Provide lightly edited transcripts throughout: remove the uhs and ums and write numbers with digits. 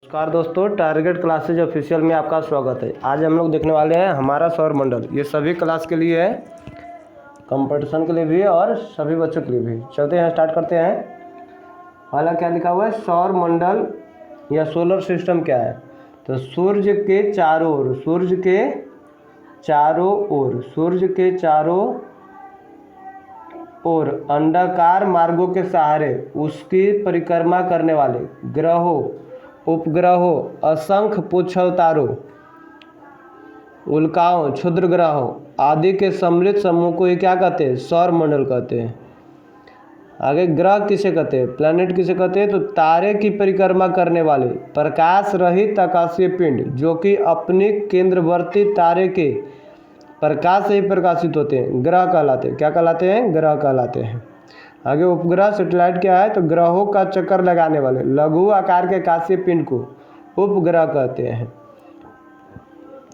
नमस्कार दोस्तों, target classes official में आपका स्वागत है। आज हम लोग देखने वाले हैं हमारा सौर मंडल। ये सभी क्लास के लिए है, कंपटीशन के लिए भी है और सभी बच्चों के लिए भी। चलते हैं, स्टार्ट करते हैं। पहला क्या लिखा हुआ है, सौर मंडल या सोलर सिस्टम क्या है। तो सूर्य के चारों ओर, सूर्य के चारों ओर, सूर्य के चारों और अंडाकार मार्गों के सहारे उसकी परिक्रमा करने वाले ग्रहों, उपग्रहों, असंख्य पुच्छल तारों, उल्काओं, क्षुद्र ग्रहों आदि के सम्मिलित समूह को ये क्या कहते हैं, सौर मंडल कहते हैं। आगे ग्रह किसे कहते हैं, प्लैनेट किसे कहते हैं, तो तारे की परिक्रमा करने वाले प्रकाश रहित आकाशीय पिंड जो कि अपनी केंद्रवर्ती तारे के प्रकाश से ही प्रकाशित होते हैं, ग्रह कहलाते हैं। क्या कहलाते हैं, ग्रह कहलाते हैं। आगे उपग्रह सेटेलाइट क्या है, तो ग्रहों का चक्कर लगाने वाले लघु आकार के आकाशीय पिंड को उपग्रह कहते हैं।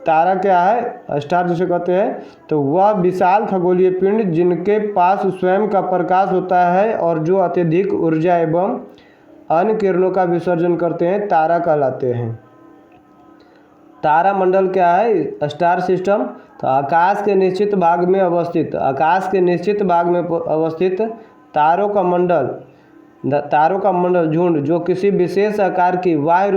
तारा क्या है, स्टार जिसे कहते हैं, तो वह विशाल खगोलीय पिंड जिनके पास स्वयं का प्रकाश होता है और जो अत्यधिक ऊर्जा एवं अन्य किरणों का विसर्जन करते हैं, तारा कहलाते हैं। तारा मंडल क्या है, स्टार सिस्टम, तो आकाश के निश्चित भाग में अवस्थित, आकाश के निश्चित भाग में अवस्थित तारों का मंडल, तारों का मंडल झुंड जो किसी विशेष आकार की वायु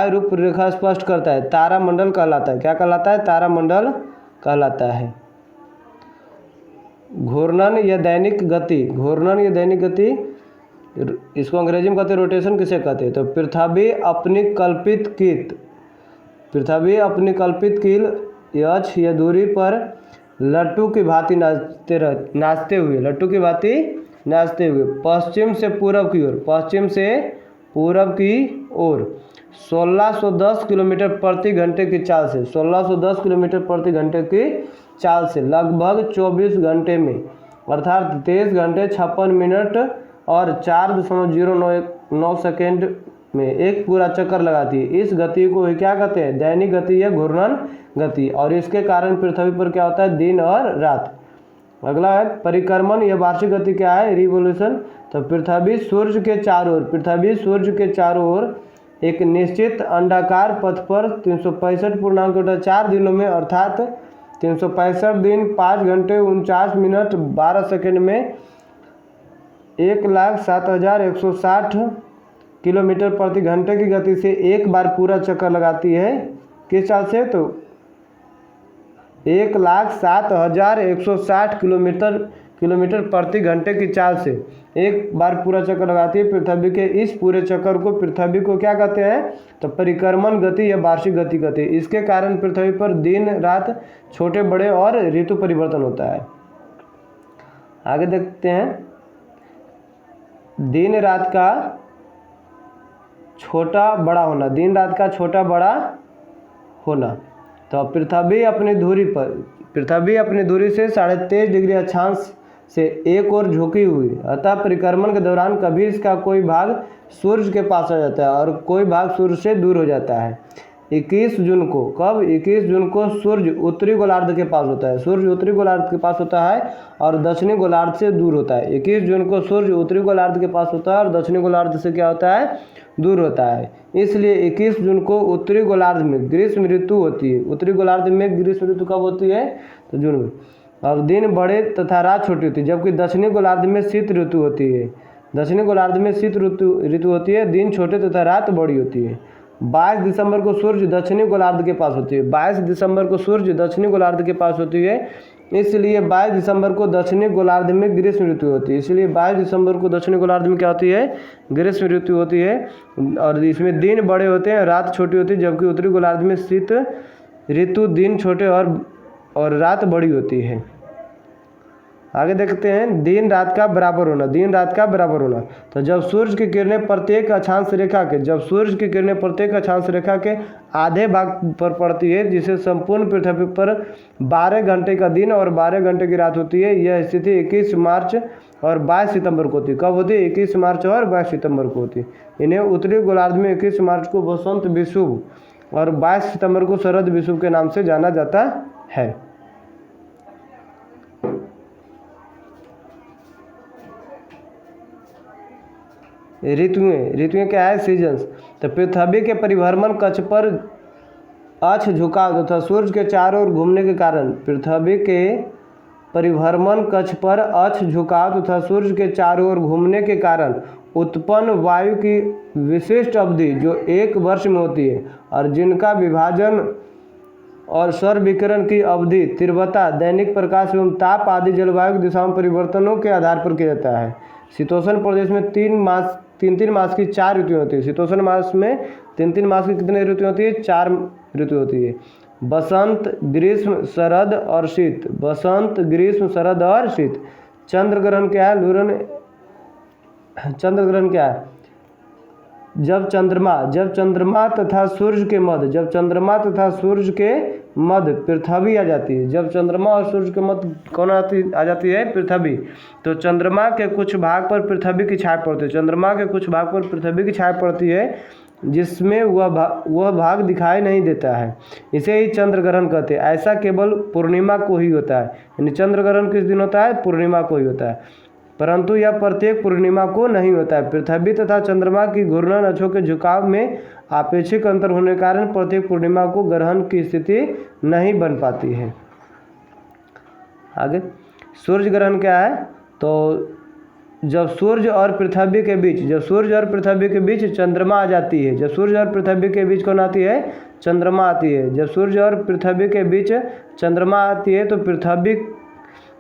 रूप रेखा स्पष्ट करता है, तारा मंडल कहलाता है। क्या कहलाता है, तारा मंडल कहलाता है। घूर्णन या दैनिक गति, घूर्णन या दैनिक गति, इसको अंग्रेजी में कहते हैं रोटेशन किसे कहते हैं, तो पृथ्वी अपनी कल्पित कील अक्ष या दूरी पर लट्टू की भांति नाचते हुए, लट्टू की भांति नाचते हुए पश्चिम से पूरब की ओर, पश्चिम से पूरब की ओर 1610 किलोमीटर प्रति घंटे की चाल से, 1610 किलोमीटर प्रति घंटे की चाल से लगभग 24 घंटे में, अर्थात 23 घंटे 56 मिनट और 4.009 सेकेंड में एक पूरा चक्कर लगाती है। इस गति को क्या कहते हैं, दैनिक गति या घूर्णन गति। और इसके कारण पृथ्वी पर क्या होता है, दिन और रात। अगला है परिक्रमण या वार्षिक गति क्या है, रिवोल्यूशन, तो पृथ्वी सूर्य के चारों ओर, पृथ्वी सूर्य के चारों ओर एक निश्चित अंडाकार पथ पर 365.4 दिनों में, अर्थात 365 दिन 5 घंटे 49 मिनट 12 सेकेंड में 1,07,160 किलोमीटर प्रति घंटे की गति से एक बार पूरा चक्कर लगाती है। किस चाल से, तो 1,07,160 किलोमीटर प्रति घंटे की चाल से एक बार पूरा चक्कर लगाती है पृथ्वी के। इस पूरे चक्कर को पृथ्वी को क्या कहते हैं, तो परिक्रमण गति या वार्षिक गति कहते हैं। इसके कारण पृथ्वी पर दिन रात छोटे बड़े और ऋतु परिवर्तन होता है। आगे देखते हैं, दिन रात का छोटा बड़ा होना, दिन रात का छोटा बड़ा होना, तो पृथ्वी अपनी धुरी से 23.5 डिग्री अक्षांश से एक ओर झुकी हुई, अतः परिक्रमण के दौरान कभी इसका कोई भाग सूर्य के पास आ जाता है और कोई भाग सूर्य से दूर हो जाता है। 21 जून को, कब, 21 जून को सूर्य उत्तरी गोलार्ध के पास होता है, सूर्य उत्तरी गोलार्ध के पास होता है और दक्षिणी गोलार्ध से दूर होता है। 21 जून को सूर्य उत्तरी गोलार्ध के पास होता है और दक्षिणी गोलार्ध से क्या होता है, दूर होता है। इसलिए 21 जून को उत्तरी गोलार्ध में ग्रीष्म ऋतु होती है। उत्तरी गोलार्ध में ग्रीष्म ऋतु कब होती है, तो जून में, और दिन बड़े तथा रात छोटी होती है। जबकि दक्षिणी गोलार्ध में शीत ऋतु होती है, दक्षिणी गोलार्ध में शीत ऋतु होती है, दिन छोटे तथा रात बड़ी होती है। 22 दिसंबर को सूर्य दक्षिणी गोलार्ध के पास होती है, 22 दिसंबर को सूर्य दक्षिणी गोलार्ध के पास होती है, इसलिए 22 दिसंबर को दक्षिणी गोलार्ध में ग्रीष्म ऋतु होती है। इसलिए 22 दिसंबर को दक्षिणी गोलार्ध में क्या होती है, ग्रीष्म ऋतु होती है, और इसमें दिन बड़े होते हैं, रात छोटी होती है। जबकि उत्तरी गोलार्ध में शीत ऋतु, दिन छोटे और रात बड़ी होती है। आगे देखते हैं, दिन रात का बराबर होना, दिन रात का बराबर होना, तो जब सूर्य की किरणें प्रत्येक अक्षांश रेखा के, जब सूर्य की किरणें प्रत्येक अक्षांश रेखा के आधे भाग पर पड़ती है, जिसे संपूर्ण पृथ्वी पर 12 घंटे का दिन और 12 घंटे की रात होती है। यह स्थिति 21 मार्च और 22 सितंबर को होती है। कब होती है, 21 मार्च और 22 सितंबर को होती है। इन्हें उत्तरी गोलार्ध में 21 मार्च को बसंत विषुव और 22 सितंबर को शरद विषुव के नाम से जाना जाता है। ऋतुएं क्या है, सीजन्स। तो पृथ्वी के परिभ्रमण कक्ष पर अक्ष झुकाव तथा सूर्य के चारों ओर घूमने के कारण पृथ्वी के परिभ्रमण कक्ष पर अक्ष झुकाव तथा सूर्य के चारों ओर घूमने के कारण उत्पन्न वायु की विशिष्ट अवधि जो 1 वर्ष में होती है और जिनका विभाजन और सौर विकिरण की अवधि, तीव्रता, दैनिक प्रकाश एवं ताप आदि जलवायु की दिशाओं में परिवर्तनों के आधार पर किया जाता है। शीतोष्ण प्रदेश में 3 मास की 4 ऋतुएं होती है। शीतोष्ण मास में 3 मास की कितनी ऋतुएं होती है? 4 ऋतु होती है। बसंत, ग्रीष्म, शरद और शीत। बसंत, ग्रीष्म, शरद और शीत। चंद्र ग्रहण क्या है? चंद्र ग्रहण क्या है? जब चंद्रमा तथा सूर्य के मध्य पृथ्वी आ जाती है। जब चंद्रमा और सूर्य के मध्य कौन आ जाती है? पृथ्वी। तो चंद्रमा के कुछ भाग पर पृथ्वी की छाया पड़ती है। चंद्रमा के कुछ भाग पर पृथ्वी की छाया पड़ती है जिसमें वह भाग दिखाई नहीं देता है। इसे ही चंद्र ग्रहण कहते हैं। ऐसा केवल पूर्णिमा को ही होता है। यानी चंद्र ग्रहण किस दिन होता है? पूर्णिमा को ही होता है, परंतु यह प्रत्येक पूर्णिमा को नहीं होता है। पृथ्वी तथा चंद्रमा की घूर्णन अक्षों के झुकाव में आपेक्षिक अंतर होने के कारण प्रत्येक पूर्णिमा को ग्रहण की स्थिति नहीं बन पाती है। आगे सूर्य ग्रहण क्या है? तो जब सूर्य और पृथ्वी के बीच चंद्रमा आ जाती है। जब सूर्य और पृथ्वी के बीच कौन आती है? चंद्रमा आती है। जब सूर्य और पृथ्वी के बीच चंद्रमा आती है तो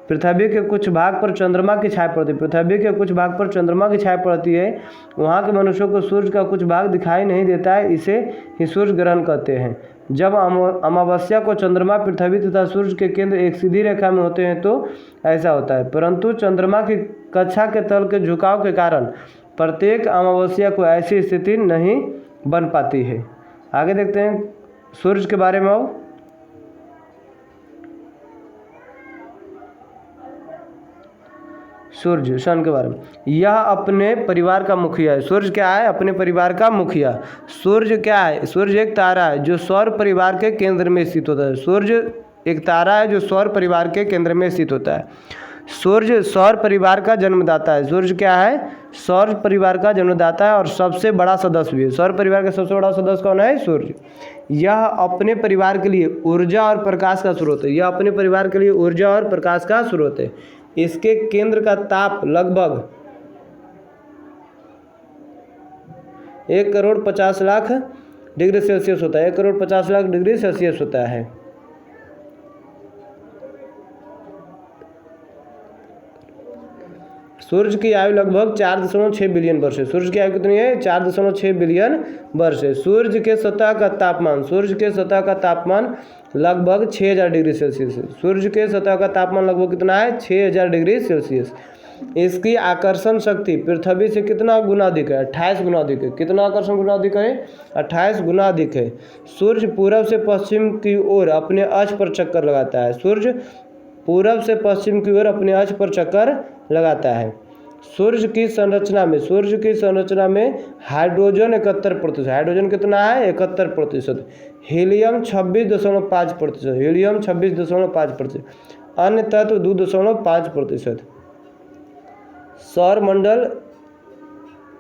पृथ्वी के कुछ भाग पर चंद्रमा की छाया पड़ती है। पृथ्वी के कुछ भाग पर चंद्रमा की छाया पड़ती है। वहाँ के मनुष्यों को सूर्य का कुछ भाग दिखाई नहीं देता है। इसे ही सूर्य ग्रहण कहते हैं। जब अमावस्या को चंद्रमा, पृथ्वी तथा सूर्य के केंद्र एक सीधी रेखा में होते हैं तो ऐसा होता है, परंतु चंद्रमा की कक्षा के तल के झुकाव के कारण प्रत्येक अमावस्या को ऐसी स्थिति नहीं बन पाती है। आगे देखते हैं सूर्य के बारे में। अब सूर्य, सन के बारे में। यह अपने परिवार का मुखिया है। सूर्य क्या है? अपने परिवार का मुखिया। सूर्य क्या है? सूर्य एक तारा है जो सौर परिवार के केंद्र में स्थित होता है। सूर्य एक तारा है जो सौर परिवार के केंद्र में स्थित होता है। सूर्य सौर परिवार का जन्मदाता है। सूर्य क्या है? सौर परिवार का जन्मदाता है और सबसे बड़ा सदस्य भी है। सौर परिवार का सबसे बड़ा सदस्य कौन है? सूर्य। यह अपने परिवार के लिए ऊर्जा और प्रकाश का स्रोत है। यह अपने परिवार के लिए ऊर्जा और प्रकाश का स्रोत है। इसके केंद्र का ताप लगभग 1,50,00,000 डिग्री सेल्सियस होता है। 1,50,00,000 डिग्री सेल्सियस होता है। सूर्य की आयु लगभग 4.6 बिलियन वर्ष है। सूर्य की आयु कितनी है? 4.6 बिलियन वर्ष है। सूर्य के सतह का तापमान लगभग 6,000 डिग्री सेल्सियस है। सूर्य के सतह का तापमान लगभग कितना है? 6,000 डिग्री सेल्सियस। इसकी आकर्षण शक्ति पृथ्वी से कितना गुना अधिक है? 28 गुना अधिक है। कितना आकर्षण गुना अधिक है? 28 गुना अधिक है। सूर्य पूरब से पश्चिम की ओर अपने अक्ष पर चक्कर लगाता है। सूर्य पूरब से पश्चिम की ओर अपने अक्ष पर चक्कर लगाता है। सूर्य की संरचना में हाइड्रोजन 71%। हाइड्रोजन कितना है? 71%। हीलियम 26.5%। अन्य तत्व 2.5%।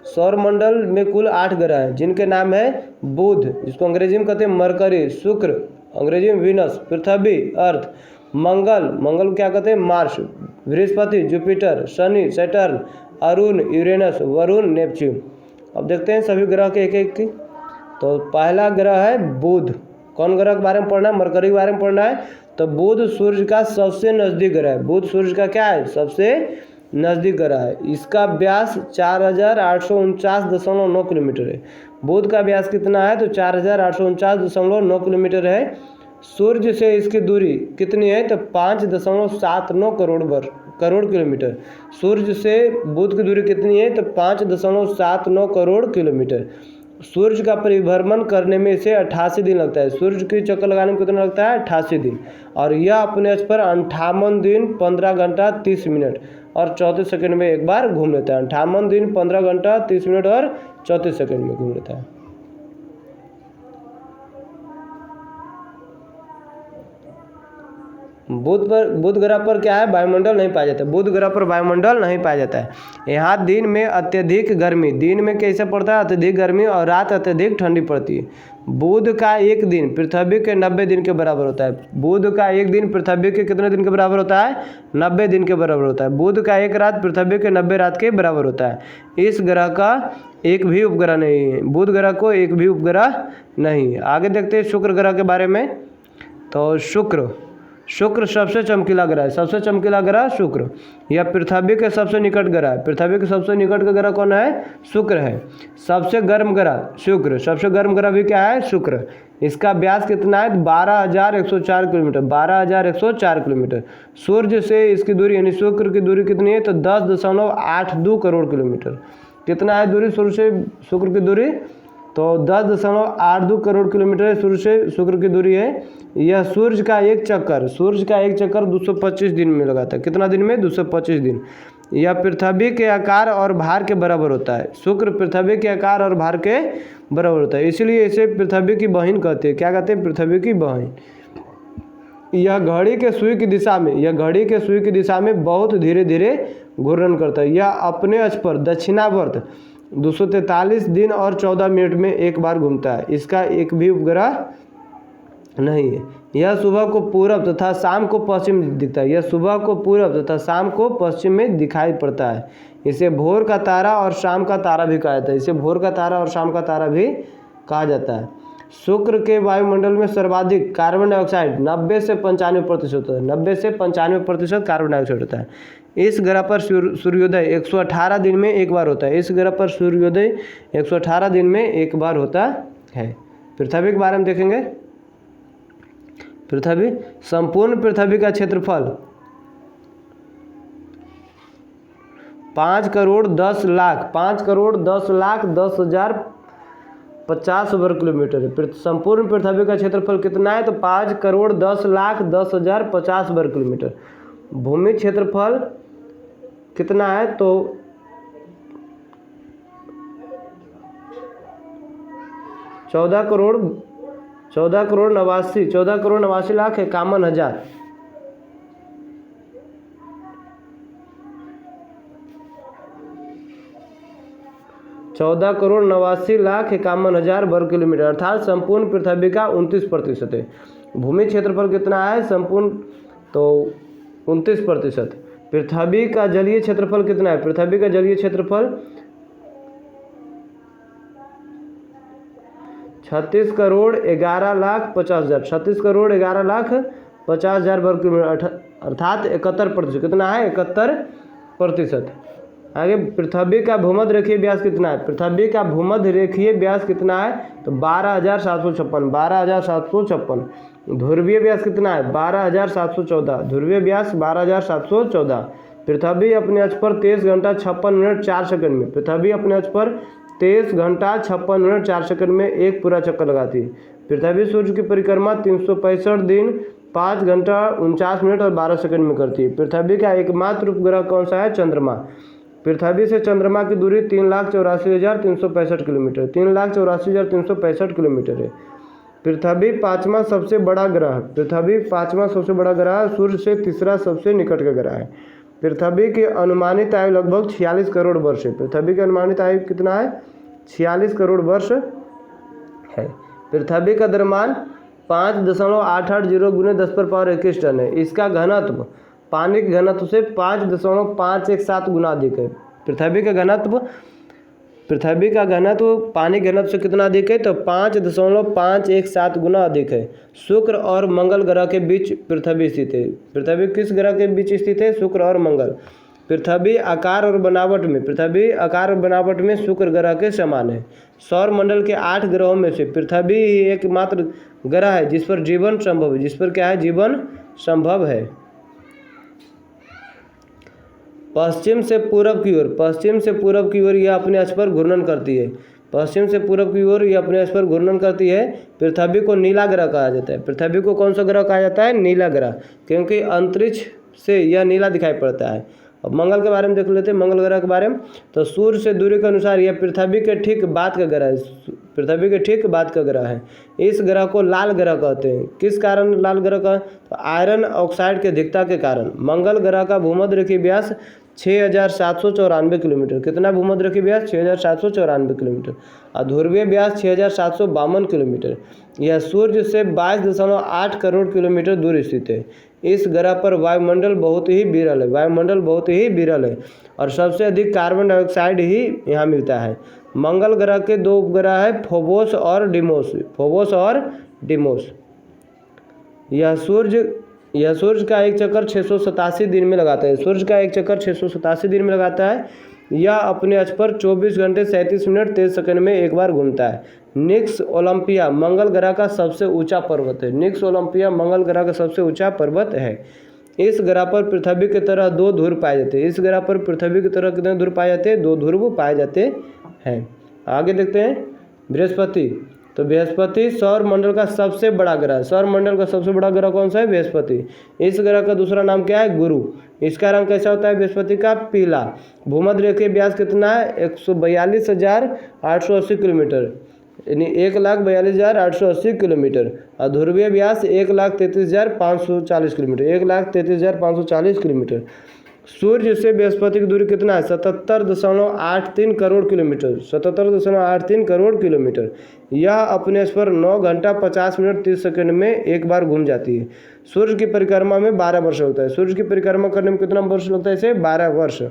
सौरमंडल में कुल 8 ग्रह हैं जिनके नाम है बुध, इसको अंग्रेजी में कहते हैं मरकरी, शुक्र अंग्रेजी में वीनस, पृथ्वी अर्थ, मंगल क्या कहते हैं? Mars, Brihaspati Jupiter, Shani Saturn, Arun Uranus, Varun Neptune. अब देखते हैं सभी ग्रह के एक की। तो पहला ग्रह है बुध। कौन ग्रह के बारे में पढ़ना है? मरकरी के बारे में पढ़ना है। तो बुध सूर्य का सबसे नज़दीक ग्रह है। बुध सूर्य का क्या है? सबसे नज़दीक ग्रह है। इसका व्यास 4,849.9 किलोमीटर है। बुध का व्यास कितना है? तो 4,849.9 किलोमीटर है। सूर्य से इसकी दूरी कितनी है? तो 5.79 करोड़ किलोमीटर। सूर्य से बुध की दूरी कितनी है? तो 5.79 करोड़ किलोमीटर। सूर्य का परिभ्रमण करने में इसे 88 दिन लगता है। सूर्य की चक्कर लगाने में कितना लगता है? 88 दिन। और यह अपने अक्ष पर 58 दिन 15 घंटा 30 मिनट और 34 सेकंड में एक बार घूम लेता है। 58 दिन 15 घंटा 30 मिनट और 34 सेकंड में घूम लेता है। बुध ग्रह पर क्या है, वायुमंडल नहीं पाया जाता है। बुध ग्रह पर वायुमंडल नहीं पाया जाता है। यहाँ दिन में अत्यधिक गर्मी, दिन में कैसे पड़ता है अत्यधिक गर्मी, और रात अत्यधिक ठंडी पड़ती है। बुध का एक दिन पृथ्वी के 90 दिन के बराबर होता है। बुध का एक दिन पृथ्वी के कितने दिन के बराबर होता है, 90 दिन के बराबर होता है। बुध का एक रात पृथ्वी के 90 रात के बराबर होता है। इस ग्रह का एक भी उपग्रह नहीं है, बुध ग्रह को एक भी उपग्रह नहीं है। आगे देखते हैं शुक्र ग्रह के बारे में। तो शुक्र सबसे चमकीला ग्रह है। सबसे चमकीला ग्रह शुक्र। यह पृथ्वी के सबसे निकट ग्रह है। पृथ्वी के सबसे निकट का ग्रह कौन है, शुक्र है। सबसे गर्म ग्रह शुक्र। सबसे गर्म ग्रह भी क्या है, शुक्र। इसका व्यास कितना है, 12,104 किलोमीटर। 12,104 किलोमीटर। सूर्य से इसकी दूरी यानी शुक्र की दूरी कितनी है, तो 10.82 करोड़ किलोमीटर। कितना है दूरी सूर्य से शुक्र की दूरी, तो 10.82 करोड़ किलोमीटर सूर्य से शुक्र की दूरी है। यह सूर्य का एक चक्कर 225 दिन में लगाता है। कितना दिन में, 225 दिन। यह पृथ्वी के आकार और भार के बराबर होता है। शुक्र पृथ्वी के आकार और भार के बराबर होता है, इसलिए इसे पृथ्वी की बहन कहते हैं। क्या कहते हैं, पृथ्वी की बहन। यह घड़ी के सुई की दिशा में बहुत धीरे धीरे घूर्णन करता है। यह अपने अक्ष पर दक्षिणावर्त 243 दिन और 14 मिनट में एक बार घूमता है। इसका एक भी उपग्रह नहीं है। यह सुबह को पूरब तथा शाम को पश्चिम दिखता है। यह सुबह को पूरब तथा शाम को पश्चिम में दिखाई पड़ता है। इसे भोर का तारा और शाम का तारा भी कहा जाता है। इसे भोर का तारा और शाम का तारा भी कहा जाता है। शुक्र के वायुमंडल में सर्वाधिक कार्बन डाइऑक्साइड 90 से 95% होता है। 90 से 95% कार्बन डाइऑक्साइड होता है। इस ग्रह पर सूर्योदय 118 दिन में एक बार होता है। इस ग्रह पर सूर्योदय 118 दिन में एक बार होता है। पृथ्वी के बारे में देखेंगे। पृथ्वी, संपूर्ण पृथ्वी का क्षेत्रफल 5,10,10,10,50 वर्ग किलोमीटर है। संपूर्ण पृथ्वी का क्षेत्रफल कितना है, तो 5,10,10,50 वर्ग किलोमीटर। भूमि क्षेत्रफल कितना है, तो 14,89,51,000 14,89,51,000 वर्ग किलोमीटर, अर्थात संपूर्ण पृथ्वी का 29% है। भूमि क्षेत्रफल कितना है संपूर्ण, तो 29%। पृथ्वी का जलीय क्षेत्रफल कितना है, पृथ्वी का जलीय क्षेत्रफल 36,11,50,000 36,11,50,000 वर्ग किलोमीटर, अर्थात 71%। कितना है, 71%। आगे पृथ्वी का भूमध्य रेखीय व्यास कितना है, पृथ्वी का भूमध्य रेखीय व्यास कितना है, तो 12,756। ध्रुवीय व्यास कितना है, 12,714। ध्रुवीय व्यास 12,714। पृथ्वी अपने अक्ष पर 23 घंटा 56 मिनट 4 सेकंड में, पृथ्वी अपने अक्ष पर 23 घंटा 56 मिनट 4 सेकंड में एक पूरा चक्कर लगाती है। पृथ्वी सूर्य की परिक्रमा 365 दिन 5 घंटा 49 मिनट और 12 सेकंड में करती है। पृथ्वी का एकमात्र उपग्रह कौन सा है, चंद्रमा। पृथ्वी से चंद्रमा की दूरी 3,84,365 किलोमीटर, 3,84,365 किलोमीटर है। पृथ्वी पाँचवा सबसे बड़ा ग्रह, पृथ्वी पाँचवा सबसे बड़ा ग्रह, सूर्य से तीसरा सबसे निकट का ग्रह है। पृथ्वी की अनुमानित आयु लगभग 46 करोड़ वर्ष है। पृथ्वी की अनुमानित आयु कितना है, 46 करोड़ वर्ष है। पृथ्वी का द्रव्यमान 5.880 × 10⁻21 टन है। इसका घनत्व पानी के घनत्व से 5.517 गुना अधिक है। पृथ्वी का घनत्व पानी के घनत्व से कितना अधिक है, तो 5.517 गुना अधिक है। शुक्र और मंगल ग्रह के बीच पृथ्वी स्थित है। पृथ्वी किस ग्रह के बीच स्थित है, शुक्र और मंगल। पृथ्वी आकार और बनावट में शुक्र ग्रह के समान है। सौर मंडल के 8 ग्रहों में से पृथ्वी ही एकमात्र ग्रह है जिस पर जीवन संभव है, जिस पर क्या है, जीवन संभव है। पश्चिम से पूरब की ओर यह अपने अक्ष पर घूर्णन करती है। पृथ्वी को नीला ग्रह कहा जाता है। पृथ्वी को कौन सा ग्रह कहा जाता है, नीला ग्रह, क्योंकि अंतरिक्ष से यह नीला दिखाई पड़ता है। अब मंगल के बारे में देख लेते हैं, मंगल ग्रह के बारे में। तो सूर्य से दूरी के अनुसार यह पृथ्वी के ठीक बाद का ग्रह है, पृथ्वी के ठीक बाद का ग्रह है। इस ग्रह को लाल ग्रह कहते हैं। किस कारण लाल ग्रह का? तो आयरन ऑक्साइड की अधिकता के कारण। मंगल ग्रह का भूमध्यरेखीय व्यास 6794 किलोमीटर। कितना भूमध्यरेखीय व्यास? 6794 किलोमीटर। और ध्रुवीय व्यास 6752 किलोमीटर। यह सूर्य से 22.8 करोड़ किलोमीटर दूर स्थित है। इस ग्रह पर वायुमंडल बहुत ही विरल है, वायुमंडल बहुत ही विरल है और सबसे अधिक कार्बन डाइऑक्साइड ही यहाँ मिलता है। मंगल ग्रह के दो उपग्रह है, फोबोस और डिमोस। फोबोस और डिमोस। यह सूर्य का एक चक्कर 687 दिन में लगाता है। सूर्य का एक चक्कर 687 दिन में लगाता है। यह अपने अक्ष पर 24 घंटे 37 मिनट 23 सेकंड में एक बार घूमता है। निक्स ओलंपिया मंगल ग्रह का सबसे ऊंचा पर्वत है। निक्स ओलंपिया मंगल ग्रह का सबसे ऊंचा पर्वत है। इस ग्रह पर पृथ्वी की तरह 2 ध्रुव पाए जाते हैं। इस ग्रह पर पृथ्वी की तरह कितने ध्रुव पाए जाते हैं? 2 ध्रुव पाए जाते हैं। आगे देखते हैं बृहस्पति। तो बृहस्पति सौर मंडल का सबसे बड़ा ग्रह है। सौर मंडल का सबसे बड़ा ग्रह कौन सा है? बृहस्पति। इस ग्रह का दूसरा नाम क्या है? गुरु। इसका रंग कैसा होता है बृहस्पति का? पीला। भूमध्यरेखीय व्यास कितना है? 142,880 किलोमीटर, यानी 1,42,880 किलोमीटर। और ध्रुवीय व्यास 1,33,540 किलोमीटर, 1,33,540 किलोमीटर। सूर्य से बृहस्पति की दूरी कितना है? 77.83 करोड़ किलोमीटर, 77.83 करोड़ किलोमीटर। यह अपने अक्ष पर 9 घंटा 50 मिनट 30 सेकंड में एक बार घूम जाती है। सूर्य की परिक्रमा में 12 वर्ष लगता है। सूर्य की परिक्रमा करने में कितना वर्ष लगता है इसे? 12 वर्ष।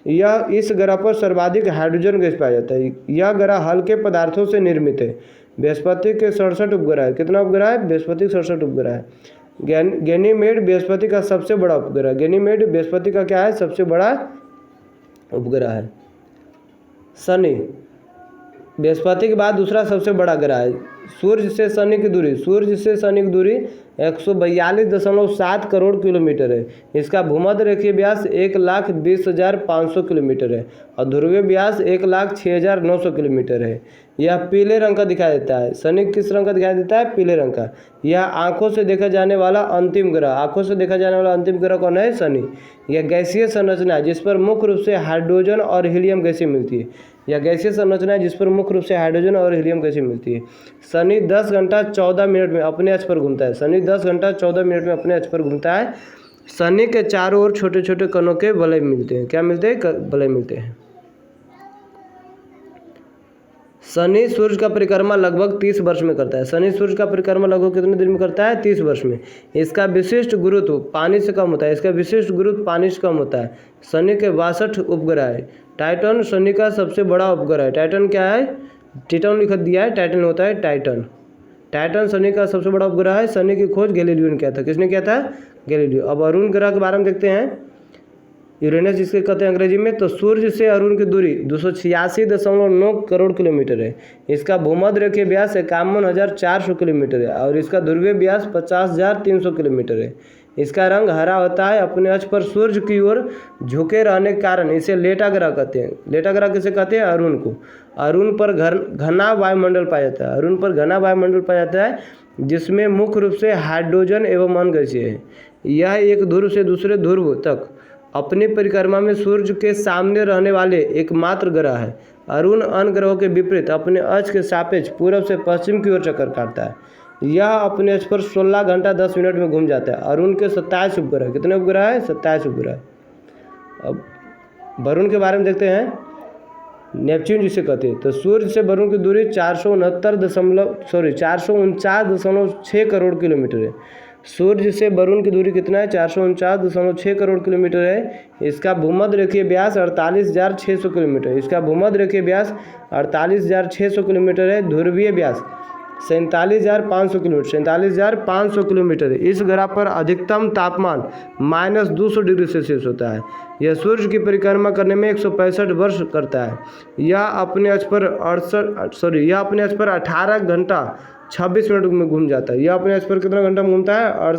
यह इस ग्रह पर सर्वाधिक हाइड्रोजन गैस पाया जाता है। यह ग्रह हल्के पदार्थों से निर्मित है। बृहस्पति के 67 उपग्रह है। कितना उपग्रह है? बृहस्पति के 67 उपग्रह है। गैनीमेड बृहस्पति का सबसे बड़ा उपग्रह। गैनीमेड बृहस्पति का क्या है? सबसे बड़ा उपग्रह है। शनि बृहस्पति के बाद दूसरा सबसे बड़ा ग्रह है। सूर्य से शनि की दूरी 142.7 करोड़ किलोमीटर है। इसका भूमध्यरेखीय व्यास 1,20,500 किलोमीटर है और ध्रुवीय व्यास 1,06,900 किलोमीटर है। यह पीले रंग का दिखाई देता है। शनि किस रंग का दिखाई देता है? पीले रंग का। यह आंखों से देखा जाने वाला अंतिम ग्रह। आंखों से देखा जाने वाला अंतिम ग्रह कौन है? शनि। यह गैसीय संरचना है जिस पर मुख्य रूप से हाइड्रोजन और हीलियम गैसें मिलती है। यह गैसीय संरचना है जिस पर मुख्य रूप से हाइड्रोजन और हीलियम गैसें मिलती है। शनि 10 घंटा 14 मिनट में अपने अक्ष पर घूमता है। शनि 10 घंटा 14 मिनट में अपने अक्ष पर घूमता है। शनि के चारों ओर छोटे छोटे कणों के वलय मिलते हैं। क्या मिलते हैं? वलय मिलते हैं। शनि सूर्य का परिक्रमा लगभग 30 वर्ष में करता है। शनि सूर्य का परिक्रमा लगभग कितने दिन में करता है? 30 वर्ष में। इसका विशिष्ट गुरुत्व पानी से कम होता है। इसका विशिष्ट गुरुत्व पानी से कम होता है। शनि के 62 उपग्रह है। टाइटन शनि का सबसे बड़ा उपग्रह है। टाइटन क्या है? टाइटन लिख दिया है, टाइटन होता है टाइटन। टाइटन शनि का सबसे बड़ा उपग्रह है। शनि की खोज गैलीलियो ने किया था। किसने किया था? गैलीलियो। अब अरुण ग्रह के बारे में देखते हैं। यूरेनस जिसके कहते हैं अंग्रेजी में। तो सूर्य से अरुण की दूरी 286.9 करोड़ किलोमीटर है। इसका भूमध्यरेखीय व्यास 51,400 किलोमीटर है और इसका ध्रुवीय व्यास 50,300 किलोमीटर है। इसका रंग हरा होता है। अपने अक्ष पर सूर्य की ओर झुके रहने के कारण इसे लेटा ग्रह कहते हैं। लेटा ग्रह किसे कहते हैं? अरुण को। अरुण पर घना वायुमंडल पाया जाता है। अरुण पर घना वायुमंडल पाया जाता है जिसमें मुख्य रूप से हाइड्रोजन एवं अन्य गैसें हैं। यह एक ध्रुव से दूसरे ध्रुव तक अपनी परिक्रमा में सूर्य के सामने रहने वाले एकमात्र ग्रह है। अरुण अन्य ग्रहों के विपरीत अपने अक्ष के सापेक्ष पूर्व से पश्चिम की ओर चक्कर काटता है। यह अपने अक्ष पर 16 घंटा 10 मिनट में घूम जाता है। अरुण के 27 उपग्रह। कितने उपग्रह है? 27 उपग्रह। अब वरुण के बारे में देखते हैं। नेपच्यून जिसे कहते हैं। तो सूर्य से वरुण की दूरी 449.6 करोड़ किलोमीटर है। सूर्य से वरुण की दूरी कितना है? 449.6 करोड़ किलोमीटर है। इसका भूमध्यरेखीय व्यास 48,600 किलोमीटर। इसका भूमध्यरेखीय व्यास 48,600 किलोमीटर है। ध्रुवीय व्यास 47,500 किलोमीटर, 47,500 किलोमीटर है। इस ग्रह पर अधिकतम तापमान -200 डिग्री सेल्सियस होता है। यह सूर्य की परिक्रमा करने में 165 वर्ष करता है। यह अपने अक्ष पर 18 घंटा 26 मिनट में घूम जाता है। यह अपने अक्ष पर कितना घंटा में घूमता है? और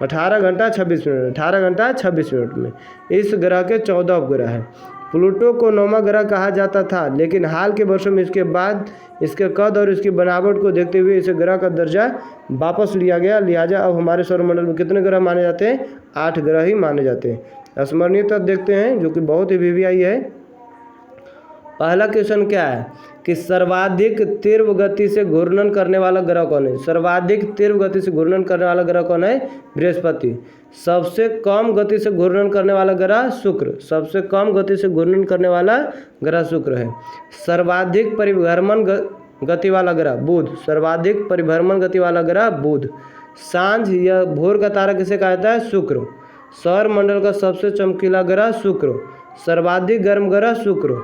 18 घंटा 26 मिनट, 18 घंटा 26 मिनट में। इस ग्रह के 14 उपग्रह हैं। प्लूटो को 9वां ग्रह कहा जाता था, लेकिन हाल के वर्षों में इसके बाद इसके कद और इसकी बनावट को देखते हुए इसे ग्रह का दर्जा वापस लिया गया। लिहाजा अब हमारे सौरमंडल में कितने ग्रह माने जाते हैं? 8 ग्रह ही माने जाते हैं। स्मरणीय तथ्य देखते हैं जो कि बहुत ही वीवीआई है। पहला क्वेश्चन क्या है कि सर्वाधिक तीव्र गति से घूर्णन करने वाला ग्रह कौन है? सर्वाधिक तीव्र गति से घूर्णन करने वाला ग्रह कौन है? बृहस्पति। सबसे कम गति से घूर्णन करने वाला ग्रह शुक्र। सबसे कम गति से घूर्णन करने वाला ग्रह शुक्र है। सर्वाधिक परिभ्रमण गति वाला ग्रह बुध। सर्वाधिक परिभ्रमण गति वाला ग्रह बुध। सांझ या भोर का तारा किसे कहा जाता है? शुक्र। सौर मंडल का सबसे चमकीला ग्रह शुक्र। सर्वाधिक गर्म ग्रह शुक्र।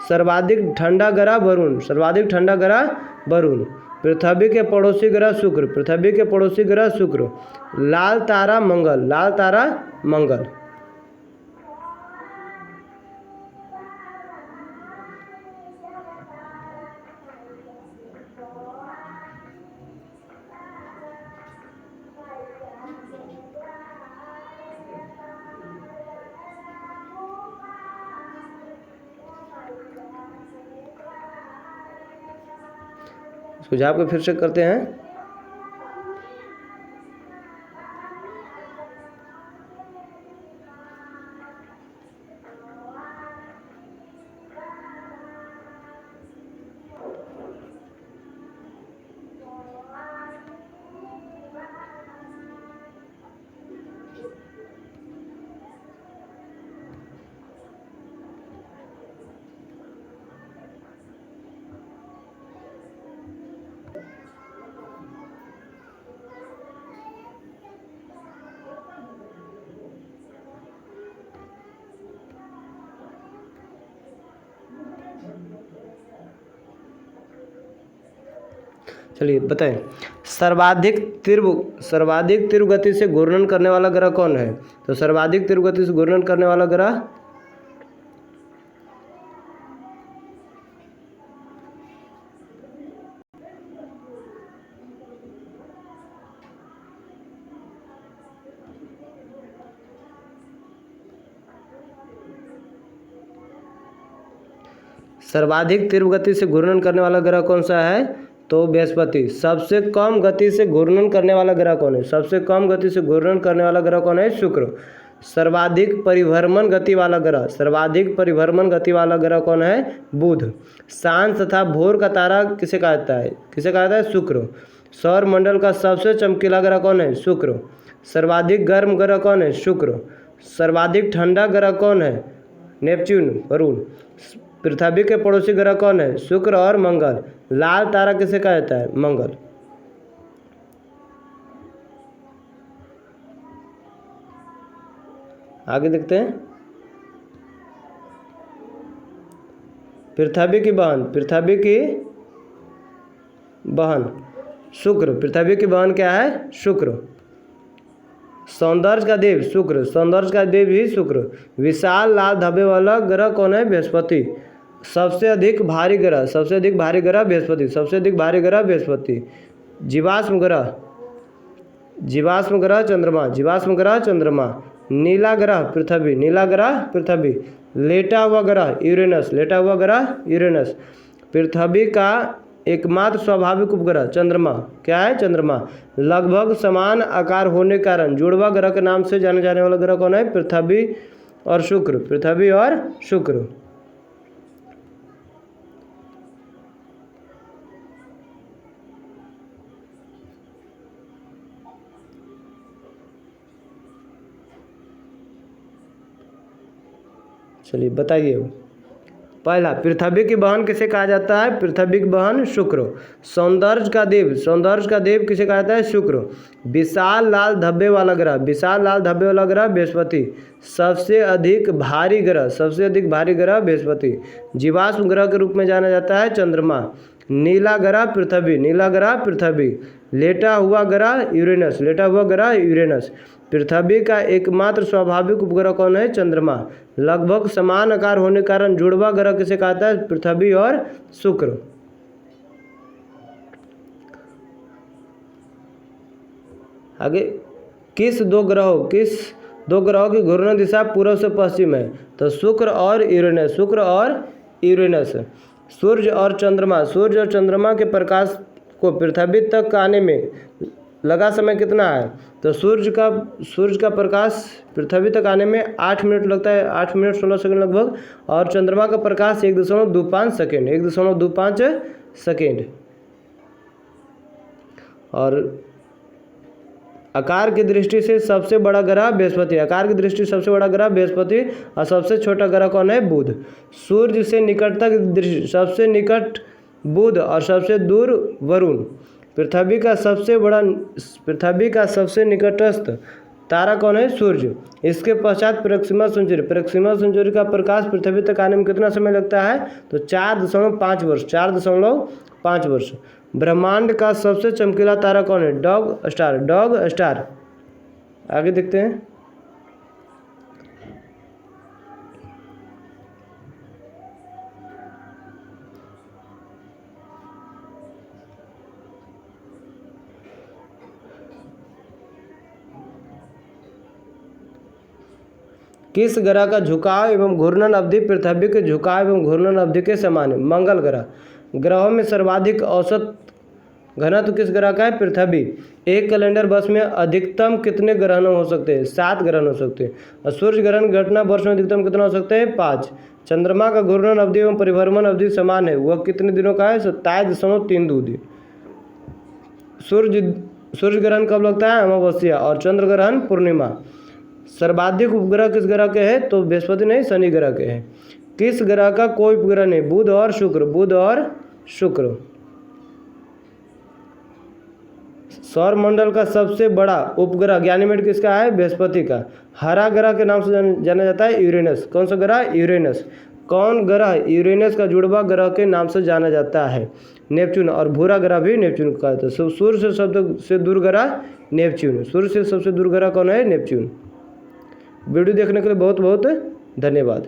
सर्वाधिक ठंडा ग्रह वरुण। सर्वाधिक ठंडा ग्रह वरुण। पृथ्वी के पड़ोसी ग्रह शुक्र। पृथ्वी के पड़ोसी ग्रह शुक्र। लाल तारा मंगल। लाल तारा मंगल। सुझाव को फिर से करते हैं। चलिए बताएं, सर्वाधिक तीव्र गति से घूर्णन करने वाला ग्रह कौन है? तो सर्वाधिक तीव्र गति से घूर्णन करने वाला ग्रह सर्वाधिक तीव्र गति से घूर्णन करने वाला ग्रह कौन सा है? तो बृहस्पति। सबसे कम गति से घूर्णन करने वाला ग्रह कौन है? सबसे कम गति से घूर्णन करने वाला ग्रह कौन है? शुक्र। सर्वाधिक परिभ्रमण गति वाला ग्रह। सर्वाधिक परिभ्रमण गति वाला ग्रह कौन है? बुध। सांझ तथा भोर का तारा किसे कहा जाता है? किसे कहा जाता है? शुक्र। सौर मंडल का सबसे चमकीला ग्रह कौन है? शुक्र। सर्वाधिक गर्म ग्रह कौन है? शुक्र। सर्वाधिक ठंडा ग्रह कौन है? नेपच्यून, वरुण। पृथ्वी के पड़ोसी ग्रह कौन है? शुक्र और मंगल। लाल तारा किसे कहा जाता है? मंगल। आगे देखते हैं। पृथ्वी की बहन। पृथ्वी की बहन शुक्र। पृथ्वी की बहन क्या है? शुक्र। सौंदर्य का देव शुक्र। सौंदर्य का देव ही शुक्र। विशाल लाल धब्बे वाला ग्रह कौन है? बृहस्पति। सबसे अधिक भारी ग्रह। सबसे अधिक भारी ग्रह बृहस्पति। सबसे अधिक भारी ग्रह बृहस्पति। जीवाश्म ग्रह। जीवाश्म ग्रह चंद्रमा। जीवाश्म ग्रह चंद्रमा। नीला ग्रह पृथ्वी। नीला ग्रह पृथ्वी। लेटा हुआ ग्रह यूरेनस। लेटा हुआ ग्रह यूरेनस। पृथ्वी का एकमात्र स्वाभाविक उपग्रह चंद्रमा क्या है? चंद्रमा। लगभग समान आकार होने के कारण जुड़वा ग्रह के नाम से जाने जाने वाला ग्रह कौन है? पृथ्वी और शुक्र। पृथ्वी और शुक्र। चलिए बताइए। पहला, पृथ्वी की बहन किसे कहा जाता है? पृथ्वी की बहन शुक्र। सौंदर्य का देव। सौंदर्य का देव किसे कहा जाता है? शुक्र। विशाल लाल धब्बे वाला ग्रह। विशाल लाल धब्बे वाला ग्रह बृहस्पति। सबसे अधिक भारी ग्रह। सबसे अधिक भारी ग्रह बृहस्पति। जीवाश्म ग्रह के रूप में जाना जाता है चंद्रमा। नीला ग्रह पृथ्वी। नीला ग्रह पृथ्वी। लेटा हुआ ग्रह यूरेनस। लेटा हुआ ग्रह यूरेनस। पृथ्वी का एकमात्र स्वाभाविक उपग्रह कौन है? चंद्रमा। लगभग समान आकार होने के कारण जुड़वा ग्रह किसे कहा जाता है? पृथ्वी और शुक्र। आगे, किस दो ग्रहों की घूर्णन दिशा पूर्व से पश्चिम है? तो शुक्र और यूरेनस। शुक्र और यूरेनस। सूर्य और चंद्रमा। सूर्य और चंद्रमा के प्रकाश को पृथ्वी तक आने में लगा समय कितना है? तो सूर्य का प्रकाश पृथ्वी तक आने में 8 मिनट लगता है, 8 मिनट 16 सेकंड लगभग। और चंद्रमा का प्रकाश 1.25 सेकेंड, 1.25 सेकेंड। और आकार की दृष्टि से सबसे बड़ा ग्रह बृहस्पति, आकार की दृष्टि से सबसे बड़ा ग्रह बृहस्पति और सबसे छोटा ग्रह कौन है? बुध। सूर्य से निकट तक दृष्टि, सबसे निकट बुध और सबसे दूर वरुण। पृथ्वी का सबसे निकटस्थ तारा कौन है? सूर्य। इसके पश्चात प्रक्सिमा सेंचुरी, प्रक्सिमा सेंचुरी का प्रकाश पृथ्वी तक आने में कितना समय लगता है? तो 4.5 वर्ष, 4.5 वर्ष। ब्रह्मांड का सबसे चमकीला तारा कौन है? Dog star, dog star. आगे देखते हैं। किस ग्रह का झुकाव एवं घूर्णन अवधि पृथ्वी के झुकाव एवं घूर्णन अवधि के समान है? मंगल ग्रह। ग्रहों में सर्वाधिक औसत घनत्व किस ग्रह का है? पृथ्वी। एक कैलेंडर वर्ष में अधिकतम कितने ग्रहण हो सकते हैं? 7 ग्रहण हो सकते हैं। और सूर्य ग्रहण घटना वर्ष में अधिकतम कितना हो सकते हैं? 5। चंद्रमा का घूर्णन अवधि एवं परिभ्रमण अवधि समान है, वह कितने दिनों का है? 27.32 दिन। सूर्य ग्रहण कब लगता है? अमावस्या। और चंद्र ग्रहण पूर्णिमा। सर्वाधिक उपग्रह किस ग्रह के हैं? तो बृहस्पति नहीं, शनि ग्रह के हैं। किस ग्रह का कोई उपग्रह नहीं? बुध और शुक्र, बुध और शुक्र। सौर मंडल का सबसे बड़ा उपग्रह गैनीमेड किसका है? बृहस्पति का। हरा ग्रह के नाम से जाना जाता है यूरेनस। कौन सा ग्रह? यूरेनस। कौन ग्रह यूरेनस का जुड़वा ग्रह के नाम से जाना जाता है? नेपच्यून। और भूरा ग्रह भी नेपच्यून का है। तो सूर्य से सबसे दूर ग्रह नेपच्यून। सूर्य से सबसे दूर ग्रह कौन है? नेपच्यून। वीडियो देखने के लिए बहुत बहुत धन्यवाद।